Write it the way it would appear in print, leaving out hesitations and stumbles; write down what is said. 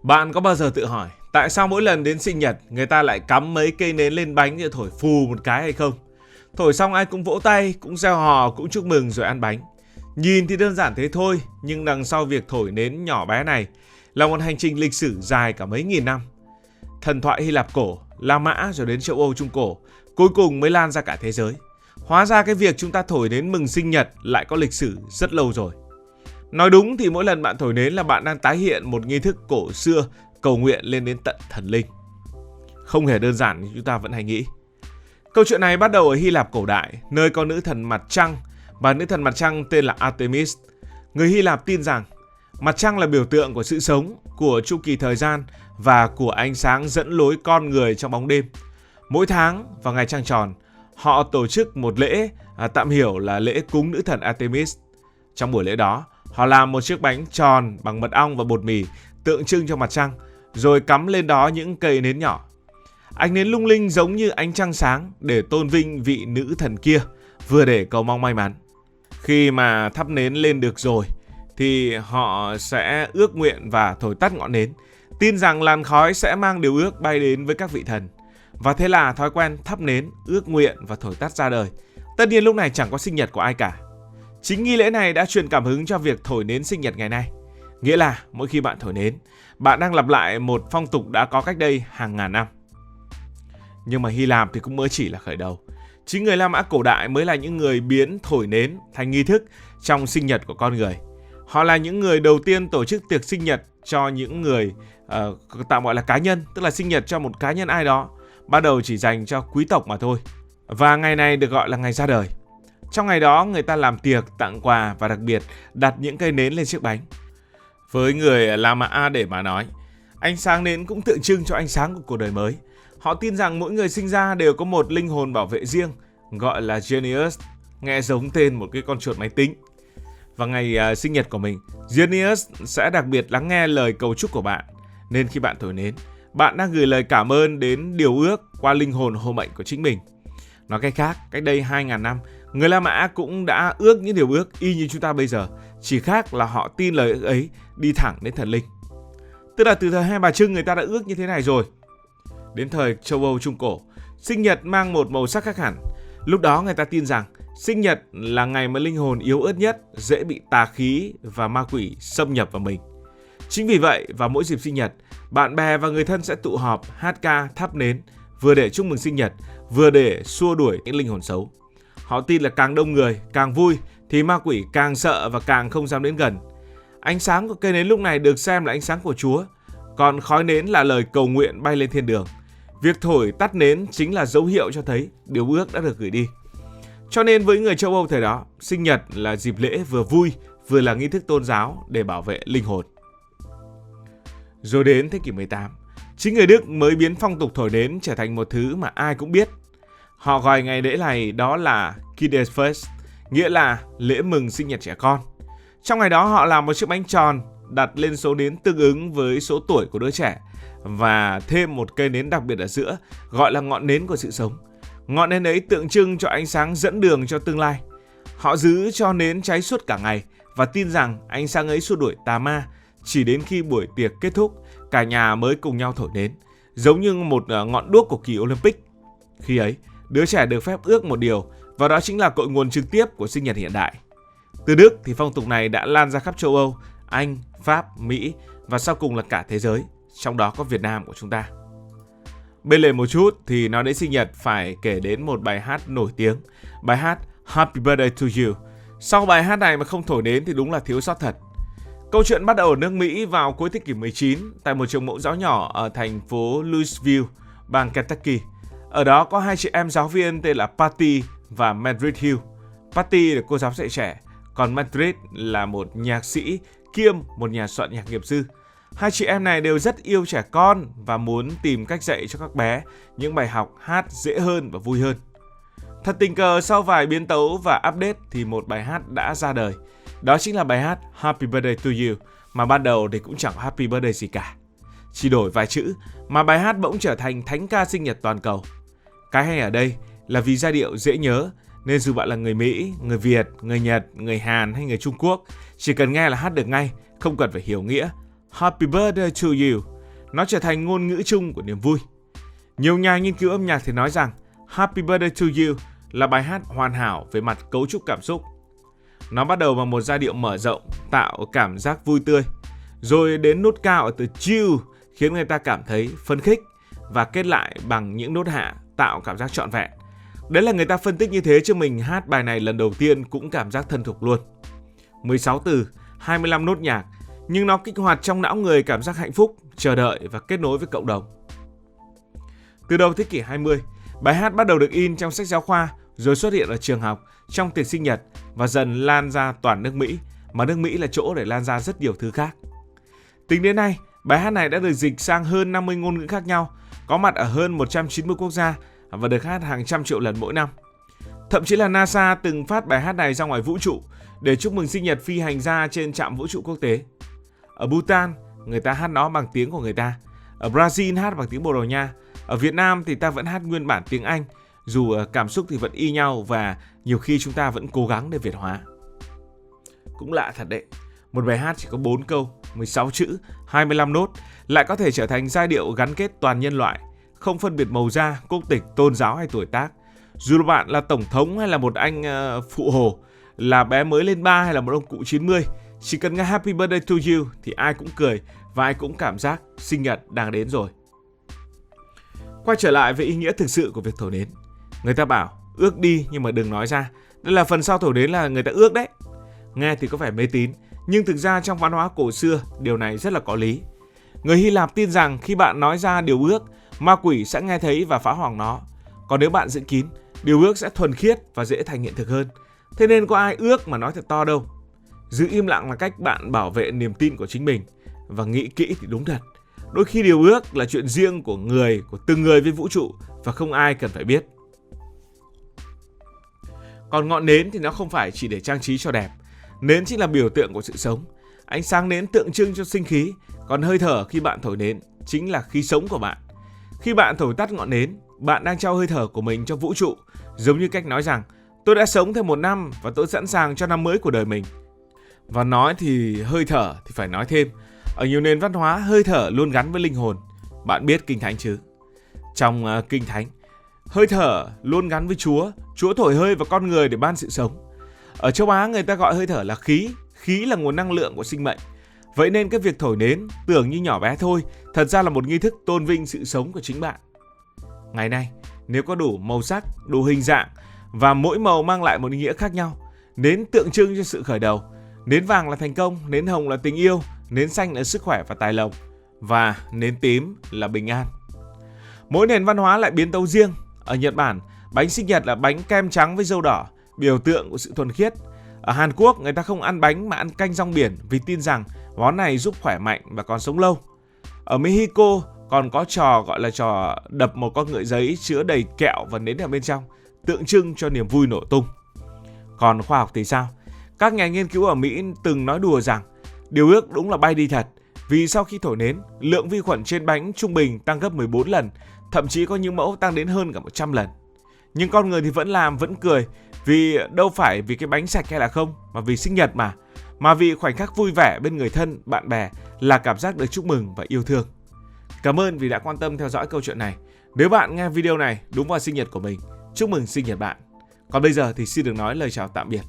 Bạn có bao giờ tự hỏi tại sao mỗi lần đến sinh nhật người ta lại cắm mấy cây nến lên bánh rồi thổi phù một cái hay không? Thổi xong ai cũng vỗ tay, cũng reo hò, cũng chúc mừng rồi ăn bánh. Nhìn thì đơn giản thế thôi, nhưng đằng sau việc thổi nến nhỏ bé này là một hành trình lịch sử dài cả mấy nghìn năm. Thần thoại Hy Lạp cổ, La Mã rồi đến châu Âu Trung Cổ, cuối cùng mới lan ra cả thế giới. Hóa ra cái việc chúng ta thổi nến mừng sinh nhật lại có lịch sử rất lâu rồi. Nói đúng thì mỗi lần bạn thổi nến là bạn đang tái hiện một nghi thức cổ xưa cầu nguyện lên đến tận thần linh. Không hề đơn giản như chúng ta vẫn hay nghĩ. Câu chuyện này bắt đầu ở Hy Lạp cổ đại, nơi có nữ thần mặt trăng, và nữ thần mặt trăng tên là Artemis. Người Hy Lạp tin rằng mặt trăng là biểu tượng của sự sống, của chu kỳ thời gian và của ánh sáng dẫn lối con người trong bóng đêm. Mỗi tháng vào ngày trăng tròn, họ tổ chức một lễ tạm hiểu là lễ cúng nữ thần Artemis. Trong buổi lễ đó, họ làm một chiếc bánh tròn bằng mật ong và bột mì tượng trưng cho mặt trăng, rồi cắm lên đó những cây nến nhỏ. Ánh nến lung linh giống như ánh trăng sáng để tôn vinh vị nữ thần kia, vừa để cầu mong may mắn. Khi mà thắp nến lên được rồi thì họ sẽ ước nguyện và thổi tắt ngọn nến, tin rằng làn khói sẽ mang điều ước bay đến với các vị thần. Và thế là thói quen thắp nến, ước nguyện và thổi tắt ra đời. Tất nhiên lúc này chẳng có sinh nhật của ai cả. Chính nghi lễ này đã truyền cảm hứng cho việc thổi nến sinh nhật ngày nay. Nghĩa là mỗi khi bạn thổi nến, bạn đang lặp lại một phong tục đã có cách đây hàng ngàn năm. Nhưng mà Hy Lạp thì cũng mới chỉ là khởi đầu. Chính người La Mã cổ đại mới là những người biến thổi nến thành nghi thức trong sinh nhật của con người. Họ là những người đầu tiên tổ chức tiệc sinh nhật cho những người tạm gọi là cá nhân, tức là sinh nhật cho một cá nhân ai đó, ban đầu chỉ dành cho quý tộc mà thôi. Và ngày này được gọi là ngày ra đời. Trong ngày đó người ta làm tiệc, tặng quà và đặc biệt đặt những cây nến lên chiếc bánh. Với người La Mã để mà nói, ánh sáng nến cũng tượng trưng cho ánh sáng của cuộc đời mới. Họ tin rằng mỗi người sinh ra đều có một linh hồn bảo vệ riêng, gọi là Genius, nghe giống tên một cái con chuột máy tính. Và ngày sinh nhật của mình, Genius sẽ đặc biệt lắng nghe lời cầu chúc của bạn. Nên khi bạn thổi nến, bạn đang gửi lời cảm ơn đến điều ước qua linh hồn hộ mệnh của chính mình. Nói cách khác, cách đây 2.000 năm, người La Mã cũng đã ước những điều ước y như chúng ta bây giờ, chỉ khác là họ tin lời ước ấy đi thẳng đến thần linh. Tức là từ thời Hai Bà Trưng người ta đã ước như thế này rồi. Đến thời châu Âu Trung Cổ, sinh nhật mang một màu sắc khác hẳn. Lúc đó người ta tin rằng sinh nhật là ngày mà linh hồn yếu ớt nhất, dễ bị tà khí và ma quỷ xâm nhập vào mình. Chính vì vậy, vào mỗi dịp sinh nhật, bạn bè và người thân sẽ tụ họp, hát ca, thắp nến, vừa để chúc mừng sinh nhật, vừa để xua đuổi những linh hồn xấu. Họ tin là càng đông người, càng vui, thì ma quỷ càng sợ và càng không dám đến gần. Ánh sáng của cây nến lúc này được xem là ánh sáng của Chúa, còn khói nến là lời cầu nguyện bay lên thiên đường. Việc thổi tắt nến chính là dấu hiệu cho thấy điều ước đã được gửi đi. Cho nên với người châu Âu thời đó, sinh nhật là dịp lễ vừa vui, vừa là nghi thức tôn giáo để bảo vệ linh hồn. Rồi đến thế kỷ 18, chính người Đức mới biến phong tục thổi nến trở thành một thứ mà ai cũng biết. Họ gọi ngày lễ này đó là Kindesfest, nghĩa là lễ mừng sinh nhật trẻ con. Trong ngày đó họ làm một chiếc bánh tròn, đặt lên số nến tương ứng với số tuổi của đứa trẻ và thêm một cây nến đặc biệt ở giữa, gọi là ngọn nến của sự sống. Ngọn nến ấy tượng trưng cho ánh sáng dẫn đường cho tương lai. Họ giữ cho nến cháy suốt cả ngày và tin rằng ánh sáng ấy xua đuổi tà ma. Chỉ đến khi buổi tiệc kết thúc, cả nhà mới cùng nhau thổi nến, giống như một ngọn đuốc của kỳ Olympic. Khi ấy, đứa trẻ được phép ước một điều, và đó chính là cội nguồn trực tiếp của sinh nhật hiện đại. Từ Đức thì phong tục này đã lan ra khắp châu Âu, Anh, Pháp, Mỹ và sau cùng là cả thế giới, trong đó có Việt Nam của chúng ta. Bên lề một chút thì nói đến sinh nhật phải kể đến một bài hát nổi tiếng, bài hát Happy Birthday to You. Sau bài hát này mà không thổi nến thì đúng là thiếu sót thật. Câu chuyện bắt đầu ở nước Mỹ vào cuối thế kỷ 19 tại một trường mẫu giáo nhỏ ở thành phố Louisville, bang Kentucky. Ở đó có hai chị em giáo viên tên là Patty và Madrid Hill. Patty là cô giáo dạy trẻ, còn Madrid là một nhạc sĩ kiêm một nhà soạn nhạc nghiệp dư. Hai chị em này đều rất yêu trẻ con và muốn tìm cách dạy cho các bé những bài học hát dễ hơn và vui hơn. Thật tình cờ sau vài biến tấu và update thì một bài hát đã ra đời. Đó chính là bài hát Happy Birthday to You, mà ban đầu thì cũng chẳng Happy Birthday gì cả. Chỉ đổi vài chữ mà bài hát bỗng trở thành thánh ca sinh nhật toàn cầu. Cái hay ở đây là vì giai điệu dễ nhớ, nên dù bạn là người Mỹ, người Việt, người Nhật, người Hàn hay người Trung Quốc, chỉ cần nghe là hát được ngay, không cần phải hiểu nghĩa. Happy Birthday to You Nó trở thành ngôn ngữ chung của niềm vui. Nhiều nhà nghiên cứu âm nhạc thì nói rằng Happy Birthday to You là bài hát hoàn hảo về mặt cấu trúc cảm xúc. Nó bắt đầu bằng một giai điệu mở rộng, tạo cảm giác vui tươi, rồi đến nốt cao ở từ chill khiến người ta cảm thấy phấn khích, và kết lại bằng những nốt hạ tạo cảm giác trọn vẹn. Đấy là người ta phân tích như thế chứ mình hát bài này lần đầu tiên cũng cảm giác thân thuộc luôn. 16 từ, 25 nốt nhạc, nhưng nó kích hoạt trong não người cảm giác hạnh phúc, chờ đợi và kết nối với cộng đồng. Từ đầu thế kỷ 20, bài hát bắt đầu được in trong sách giáo khoa, rồi xuất hiện ở trường học, trong tiệc sinh nhật và dần lan ra toàn nước Mỹ, mà nước Mỹ là chỗ để lan ra rất nhiều thứ khác. Tính đến nay, bài hát này đã được dịch sang hơn 50 ngôn ngữ khác nhau, có mặt ở hơn 190 quốc gia và được hát hàng trăm triệu lần mỗi năm. Thậm chí là NASA từng phát bài hát này ra ngoài vũ trụ để chúc mừng sinh nhật phi hành gia trên trạm vũ trụ quốc tế. Ở Bhutan, người ta hát nó bằng tiếng của người ta. Ở Brazil hát bằng tiếng Bồ Đào Nha. Ở Việt Nam thì ta vẫn hát nguyên bản tiếng Anh, dù cảm xúc thì vẫn y nhau và nhiều khi chúng ta vẫn cố gắng để Việt hóa. Cũng lạ thật đấy, một bài hát chỉ có 4 câu, 16 chữ, 25 nốt lại có thể trở thành giai điệu gắn kết toàn nhân loại, không phân biệt màu da, quốc tịch, tôn giáo hay tuổi tác. Dù bạn là tổng thống hay là một anh phụ hồ, là bé mới lên 3 hay là một ông cụ 90, chỉ cần nghe Happy Birthday to You thì ai cũng cười và ai cũng cảm giác sinh nhật đang đến rồi. Quay trở lại với ý nghĩa thực sự của việc thổi nến. Người ta bảo ước đi nhưng mà đừng nói ra. Đây là phần sau thổi nến là người ta ước đấy. Nghe thì có vẻ mê tín, nhưng thực ra trong văn hóa cổ xưa điều này rất là có lý. Người Hy Lạp tin rằng khi bạn nói ra điều ước, ma quỷ sẽ nghe thấy và phá hoại nó. Còn nếu bạn giữ kín, điều ước sẽ thuần khiết và dễ thành hiện thực hơn. Thế nên có ai ước mà nói thật to đâu. Giữ im lặng là cách bạn bảo vệ niềm tin của chính mình. Và nghĩ kỹ thì đúng thật, đôi khi điều ước là chuyện riêng của từng người với vũ trụ và không ai cần phải biết. Còn ngọn nến thì nó không phải chỉ để trang trí cho đẹp. Nến chính là biểu tượng của sự sống. Ánh sáng nến tượng trưng cho sinh khí, còn hơi thở khi bạn thổi nến chính là khí sống của bạn. Khi bạn thổi tắt ngọn nến, bạn đang trao hơi thở của mình cho vũ trụ, giống như cách nói rằng tôi đã sống thêm 1 năm và tôi sẵn sàng cho năm mới của đời mình. Và nói thì hơi thở thì phải nói thêm, ở nhiều nền văn hóa hơi thở luôn gắn với linh hồn. Bạn biết Kinh Thánh chứ? Trong Kinh Thánh, hơi thở luôn gắn với Chúa. Chúa thổi hơi vào con người để ban sự sống. Ở châu Á người ta gọi hơi thở là khí. Khí là nguồn năng lượng của sinh mệnh. Vậy nên cái việc thổi nến tưởng như nhỏ bé thôi, thật ra là một nghi thức tôn vinh sự sống của chính bạn. Ngày nay, nếu có đủ màu sắc, đủ hình dạng và mỗi màu mang lại một ý nghĩa khác nhau, nến tượng trưng cho sự khởi đầu. Nến vàng là thành công, nến hồng là tình yêu, nến xanh là sức khỏe và tài lộc, và nến tím là bình an. Mỗi nền văn hóa lại biến tấu riêng. Ở Nhật Bản, bánh sinh nhật là bánh kem trắng với dâu đỏ, biểu tượng của sự thuần khiết. Ở Hàn Quốc, người ta không ăn bánh mà ăn canh rong biển vì tin rằng món này giúp khỏe mạnh và còn sống lâu. Ở Mexico còn có trò gọi là trò đập một con ngựa giấy chứa đầy kẹo và nến ở bên trong, tượng trưng cho niềm vui nổ tung. Còn khoa học thì sao? Các nhà nghiên cứu ở Mỹ từng nói đùa rằng điều ước đúng là bay đi thật, vì sau khi thổi nến, lượng vi khuẩn trên bánh trung bình tăng gấp 14 lần, thậm chí có những mẫu tăng đến hơn cả 100 lần. Nhưng con người thì vẫn làm, vẫn cười, vì đâu phải vì cái bánh sạch hay là không, mà vì sinh nhật mà vì khoảnh khắc vui vẻ bên người thân, bạn bè là cảm giác được chúc mừng và yêu thương. Cảm ơn vì đã quan tâm theo dõi câu chuyện này. Nếu bạn nghe video này đúng vào sinh nhật của mình, chúc mừng sinh nhật bạn. Còn bây giờ thì xin được nói lời chào tạm biệt.